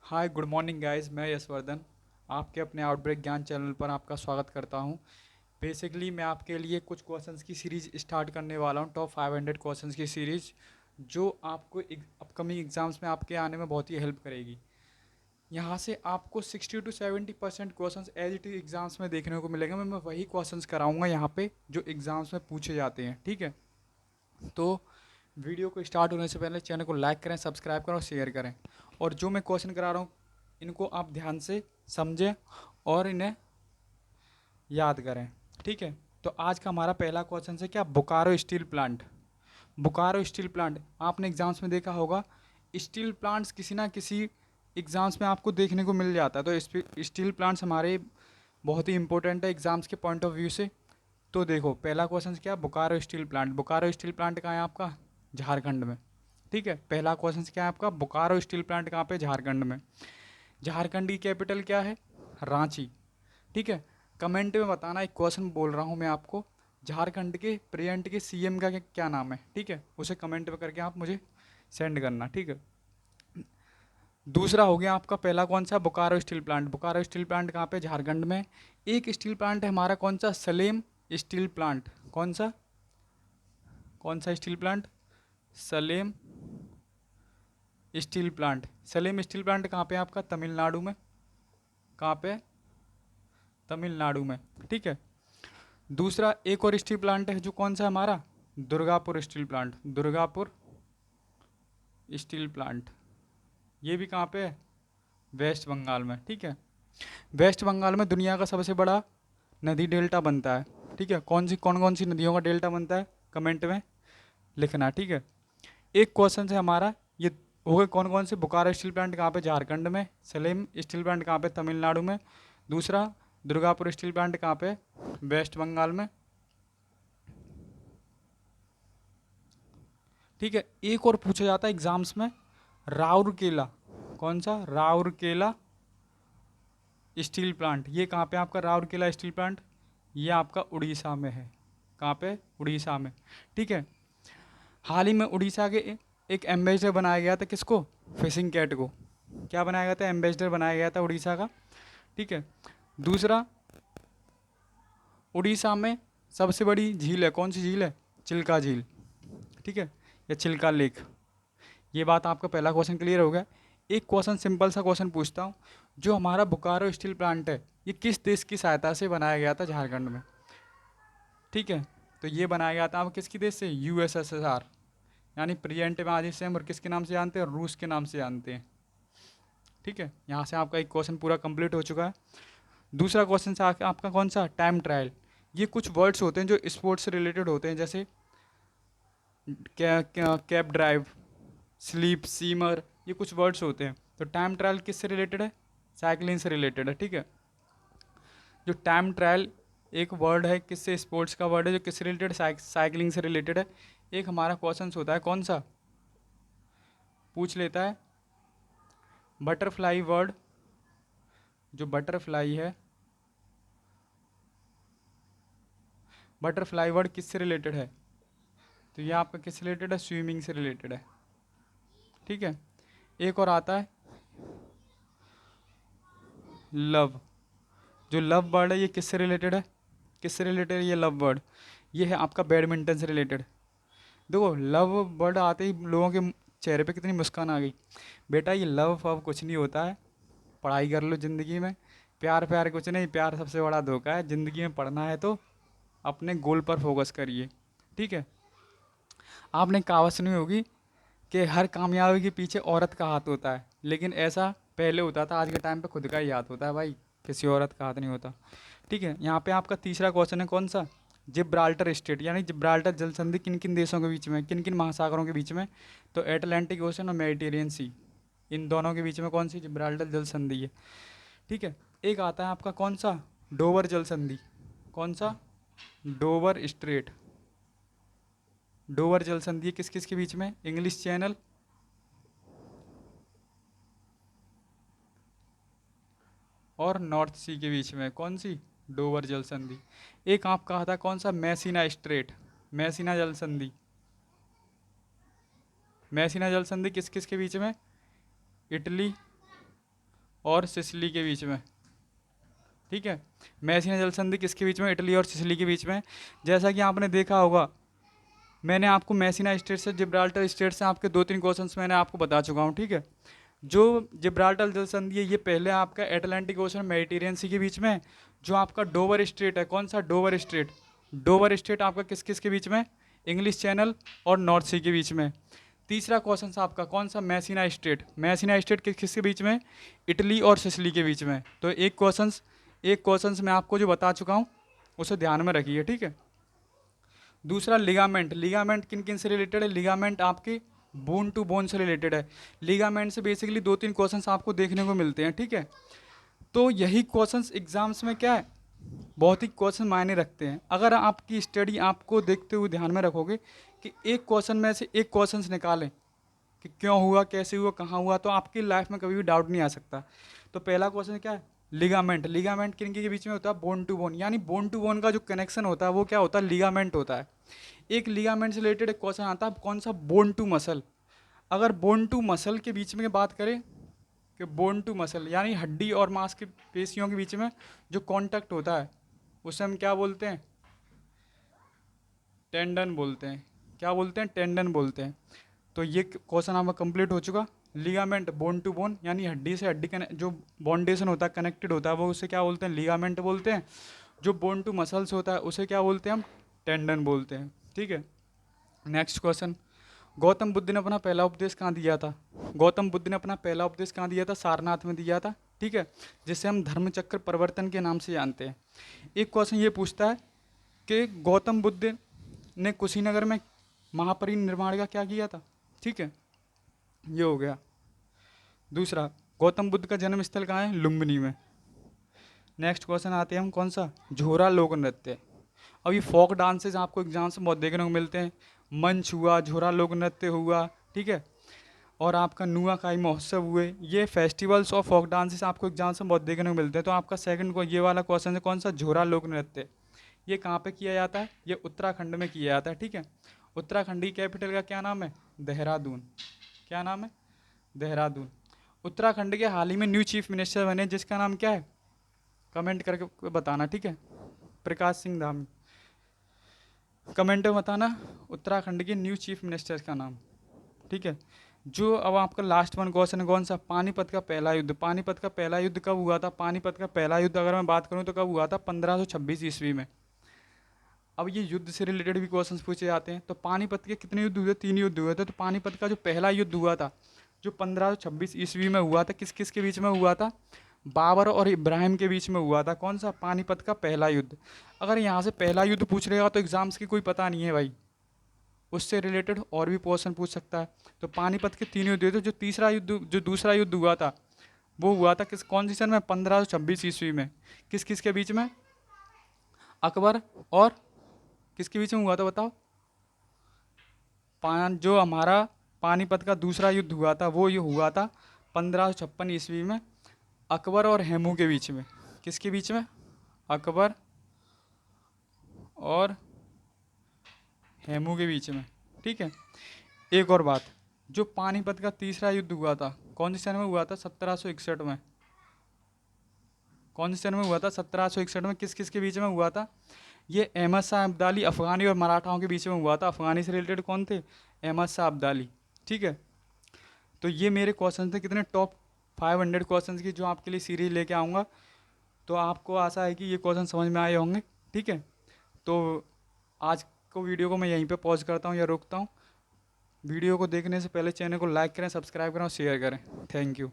Hi good morning guys, मैं यशवर्धन आपके अपने आउटब्रेक ज्ञान चैनल पर आपका स्वागत करता हूं। बेसिकली मैं आपके लिए कुछ क्वेश्चंस की सीरीज स्टार्ट करने वाला हूं, टॉप 500 क्वेश्चंस की सीरीज, जो आपको अपकमिंग एग्जाम्स में आपके आने में बहुत ही हेल्प करेगी। यहां से आपको 60 to 70% questions as it is exams में देखने को मिलेगा। मैं वही क्वेश्चंस कराऊंगा यहाँ पे जो एग्जाम्स में पूछे जाते हैं, ठीक है। तो वीडियो को स्टार्ट होने से पहले चैनल को लाइक करें, सब्सक्राइब करें और शेयर करें। और जो मैं क्वेश्चन करा रहा हूँ इनको आप ध्यान से समझें और इन्हें याद करें, ठीक है। तो आज का हमारा पहला क्वेश्चन है क्या, Bokaro steel plant. Bokaro steel plant आपने एग्जाम्स में देखा होगा। स्टील प्लांट्स किसी ना किसी एग्जाम्स में आपको देखने को मिल जाता है। तो स्टील प्लांट्स हमारे बहुत ही इंपॉर्टेंट है एग्जाम्स के पॉइंट ऑफ व्यू से। तो देखो पहला क्वेश्चन क्या, Bokaro steel plant. Bokaro steel plant कहाँ है आपका, झारखंड में, ठीक है। पहला क्वेश्चन क्या है आपका, बोकारो स्टील प्लांट कहाँ पे, झारखंड में। झारखंड की कैपिटल क्या है, रांची, ठीक है। कमेंट में बताना, एक क्वेश्चन बोल रहा हूँ मैं आपको, झारखंड के प्रेजेंट के सीएम का क्या नाम है, ठीक है। उसे कमेंट में करके आप मुझे सेंड करना, ठीक है। दूसरा हो गया आपका, पहला कौन सा, Bokaro steel plant. Bokaro steel plant कहाँ पे, झारखंड में। एक स्टील प्लांट है हमारा कौन सा, सलेम स्टील प्लांट। कौन सा steel plant, Salem steel plant. Salem steel plant कहाँ पे आपका, तमिलनाडु में। कहाँ पे, तमिलनाडु में, ठीक है। दूसरा एक और स्टील प्लांट है जो कौन सा हमारा, Durgapur steel plant. Durgapur steel plant, ये भी कहाँ पे है, वेस्ट बंगाल में, ठीक है। वेस्ट बंगाल में दुनिया का सबसे बड़ा नदी डेल्टा बनता है, ठीक है। कौन कौन सी नदियों का डेल्टा बनता है, कमेंट में लिखना, ठीक है। एक क्वेश्चन है हमारा ये हो गए, कौन कौन से, बोकारो स्टील प्लांट कहाँ पे, झारखंड में। सलेम स्टील प्लांट कहाँ पे, तमिलनाडु में। दूसरा, दुर्गापुर स्टील प्लांट कहाँ पे, वेस्ट बंगाल में, ठीक है। एक और पूछा जाता है एग्जाम्स में, राउरकेला। कौन सा, राउरकेला स्टील प्लांट। ये कहाँ पे आपका, राउरकेला स्टील प्लांट, ये आपका उड़ीसा में है। कहाँ पे, उड़ीसा में, ठीक है। हाल ही में उड़ीसा के एक एम्बेसडर बनाया गया था, किसको, फिशिंग कैट को। क्या बनाया गया था, एम्बेसडर बनाया गया था उड़ीसा का, ठीक है। दूसरा, उड़ीसा में सबसे बड़ी झील है, कौन सी झील है, चिल्का झील, ठीक है, या चिल्का लेक। ये बात आपका पहला क्वेश्चन क्लियर हो गया। एक क्वेश्चन, सिंपल सा क्वेश्चन पूछता हूँ, जो हमारा बोकारो स्टील प्लांट है ये किस देश की सहायता से बनाया गया था, झारखंड में, ठीक है। तो ये बनाया गया था, आप किसकी देश से, यूएसएसआर, यानी प्रेजेंट में आज इसे हम और किसके नाम से जानते हैं, रूस के नाम से जानते हैं, ठीक है। यहाँ से आपका एक क्वेश्चन पूरा कंप्लीट हो चुका है। दूसरा क्वेश्चन से आपका कौन सा, टाइम ट्रायल। ये कुछ वर्ड्स होते हैं जो स्पोर्ट्स से रिलेटेड होते हैं, जैसे कैप ड्राइव, स्लीप, सीमर, ये कुछ वर्ड्स होते हैं। तो टाइम ट्रायल किससे रिलेटेड है, साइकिलिंग से रिलेटेड है, ठीक है। जो टाइम ट्रायल एक वर्ड है, किससे, स्पोर्ट्स का वर्ड है, जो किससे रिलेटेड, साइकिलिंग से रिलेटेड है। एक हमारा क्वेश्चन होता है कौन सा, पूछ लेता है, बटरफ्लाई वर्ड। जो बटरफ्लाई है, बटरफ्लाई वर्ड किससे रिलेटेड है, तो ये आपका किससे रिलेटेड है, स्विमिंग से रिलेटेड है, ठीक है। एक और आता है लव। जो लव वर्ड है ये किससे रिलेटेड है, किससे रिलेटेड है ये लव वर्ड, ये है आपका बैडमिंटन से रिलेटेड। देखो लव वर्ड आते ही लोगों के चेहरे पे कितनी मुस्कान आ गई। बेटा ये लव फव कुछ नहीं होता है, पढ़ाई कर लो ज़िंदगी में। प्यार प्यार कुछ नहीं, प्यार सबसे बड़ा धोखा है। ज़िंदगी में पढ़ना है तो अपने गोल पर फोकस करिए, ठीक है। आपने कहावत सुनी होगी कि हर कामयाबी के पीछे औरत का हाथ होता है, लेकिन ऐसा पहले होता था, आज के टाइम पे खुद का ही हाथ होता है भाई, किसी औरत का हाथ नहीं होता, ठीक है। यहाँ पे आपका तीसरा क्वेश्चन है कौन सा, जिब्राल्टर स्टेट, यानी जिब्राल्टर जल संधि किन किन देशों के बीच में, किन किन महासागरों के बीच में। तो एटलांटिक ओशन और मेडिटेरियन सी, इन दोनों के बीच में कौन सी, जिब्राल्टर जल संधि है, ठीक है। एक आता है आपका कौन सा, डोवर जल संधि। कौन सा, डोवर स्ट्रेट। डोवर जल संधि किस किस के बीच में, इंग्लिश चैनल और नॉर्थ सी के बीच में, कौन सी, डोवर जल संधि। एक आप कहा था कौन सा, मैसीना स्ट्रेट। मैसीना जल संधि, मैसीना जल संधि किस किस के बीच में, इटली और सिसिली के बीच में, ठीक है। मैसीना जल संधि किसके बीच में, इटली और सिसिली के बीच में। जैसा कि आपने देखा होगा, मैंने आपको मैसीना स्टेट से जिब्राल्टर स्टेट से आपके 2-3 क्वेश्चंस मैंने आपको बता चुका हूँ, ठीक है। जो जिब्राल्टर जल संधि है ये पहले आपका एटलांटिक ओशन मेडिटेरियन सी के बीच में है। जो आपका डोवर स्ट्रेट है, कौन सा डोवर स्ट्रेट, डोवर स्ट्रेट आपका किस किस के बीच में, इंग्लिश चैनल और नॉर्थ सी के बीच में। तीसरा क्वेश्चन आपका कौन सा, मैसीना स्ट्रेट, मैसीना स्ट्रेट किस किसके बीच में, इटली और सिसिली के बीच में। तो एक क्वेश्चन मैं आपको जो बता चुका हूँ उसे ध्यान में रखिए, ठीक है। दूसरा लिगामेंट, लिगामेंट किन किन से रिलेटेड है, लिगामेंट आपके बोन टू बोन से रिलेटेड है। लिगामेंट से बेसिकली 2-3 क्वेश्चंस आपको देखने को मिलते हैं, ठीक है। तो यही क्वेश्चंस एग्जाम्स में क्या है, बहुत ही क्वेश्चन मायने रखते हैं। अगर आपकी स्टडी आपको देखते हुए ध्यान में रखोगे कि एक क्वेश्चन में से एक क्वेश्चन निकालें कि क्यों हुआ, कैसे हुआ, कहाँ हुआ, तो आपकी लाइफ में कभी भी डाउट नहीं आ सकता। तो पहला क्वेश्चन क्या है, लिगामेंट, लिगामेंट किन के बीच में होता है, बोन टू बोन, यानी बोन टू बोन का जो कनेक्शन होता है वो क्या होता है, लिगामेंट होता है। एक लिगामेंट से रिलेटेड एक क्वेश्चन आता है, कौन सा, बोन टू मसल। अगर बोन टू मसल के बीच में बात करें कि बोन टू मसल यानी हड्डी और मांस की पेशियों के बीच में जो कांटेक्ट होता है उसे हम क्या बोलते हैं, टेंडन बोलते हैं। क्या बोलते हैं, टेंडन बोलते हैं। तो ये क्वेश्चन आपका कंप्लीट हो चुका। लिगामेंट बोन टू बोन यानी हड्डी से हड्डी का जो बॉन्डेशन होता है, कनेक्टेड होता है, वो उसे क्या बोलते हैं, लिगामेंट बोलते हैं। जो बोन टू मसल्स होता है उसे क्या बोलते हैं हम, टेंडन बोलते हैं, ठीक है। नेक्स्ट क्वेश्चन, गौतम बुद्ध ने अपना पहला उपदेश कहाँ दिया था, गौतम बुद्ध ने अपना पहला उपदेश कहाँ दिया था, सारनाथ में दिया था, ठीक है, जिसे हम धर्मचक्र परिवर्तन के नाम से जानते हैं। एक क्वेश्चन ये पूछता है कि गौतम बुद्ध ने कुशीनगर में महापरिनिर्वाण का क्या किया था, ठीक है, ये हो गया। दूसरा, गौतम बुद्ध का जन्म स्थल कहाँ है, लुम्बिनी में। नेक्स्ट क्वेश्चन आते हैं हम कौन सा, झोरा लोक नृत्य। अब ये फोक डांसेस आपको एग्जाम्स में बहुत देखने को मिलते हैं, मंच हुआ, झोरा लोक नृत्य हुआ, ठीक है, और आपका नुआखाई महोत्सव हुए, ये फेस्टिवल्स और फोक डांसेस आपको एग्जाम्स में बहुत देखने को मिलते हैं। तो आपका सेकंड को ये वाला क्वेश्चन है कौन सा, झोरा लोक नृत्य। ये कहाँ पे किया जाता है, ये उत्तराखंड में किया जाता है, ठीक है। उत्तराखंड की कैपिटल का क्या नाम है, देहरादून। क्या नाम है, देहरादून। उत्तराखंड के हाल ही में न्यू चीफ मिनिस्टर बने जिसका नाम क्या है, कमेंट करके बताना, ठीक है, प्रकाश सिंह धामी। कमेंट में बताना उत्तराखंड के न्यू चीफ मिनिस्टर का नाम, ठीक है। जो अब आपका लास्ट वन क्वेश्चन है कौन सा, पानीपत का पहला युद्ध। पानीपत का पहला युद्ध कब हुआ था, पानीपत का पहला युद्ध अगर मैं बात करूं तो कब हुआ था, 1526 ईस्वी में। अब ये युद्ध से रिलेटेड भी क्वेश्चंस पूछे जाते हैं। तो पानीपत के कितने युद्ध हुए, 3 युद्ध हुए थे। तो पानीपत का जो पहला युद्ध हुआ था जो 1526 ईस्वी में हुआ था, किस किस के बीच में हुआ था, बाबर और इब्राहिम के बीच में हुआ था। कौन सा, पानीपत का पहला युद्ध। अगर यहाँ से पहला युद्ध पूछ रहेगा तो एग्जाम्स की कोई पता नहीं है भाई, उससे रिलेटेड और भी क्वेश्चन पूछ सकता है। तो पानीपत के 3 युद्ध हुए थे। जो तीसरा युद्ध, जो दूसरा युद्ध हुआ था वो हुआ था किस, कौन सी सन में, 1526 ईस्वी में। किस किस के बीच में, अकबर और किसके बीच में हुआ था बताओ। जो हमारा पानीपत का दूसरा युद्ध हुआ था वो ये हुआ था 1556 ईस्वी में, अकबर और हेमू के बीच में। किसके बीच में, अकबर और हेमू के बीच में, ठीक है। एक और बात, जो पानीपत का तीसरा युद्ध हुआ था कौन सी सन में हुआ था, 1761 में। कौन सी सन में हुआ था, 1761 में। किस किस के बीच में हुआ था, ये अहमद शाह अब्दाली, अफगानी और मराठाओं के बीच में हुआ था। अफगानी से रिलेटेड कौन थे, अहमद शाह अब्दाली, ठीक है। तो ये मेरे क्वेश्चन थे कितने, टॉप 500 क्वेश्चंस की जो आपके लिए सीरीज लेके आऊँगा। तो आपको आशा है कि ये क्वेश्चन समझ में आए होंगे, ठीक है। तो आज को वीडियो को मैं यहीं पे पॉज करता हूँ या रोकता हूँ। वीडियो को देखने से पहले चैनल को लाइक करें, सब्सक्राइब करें और शेयर करें। Thank you.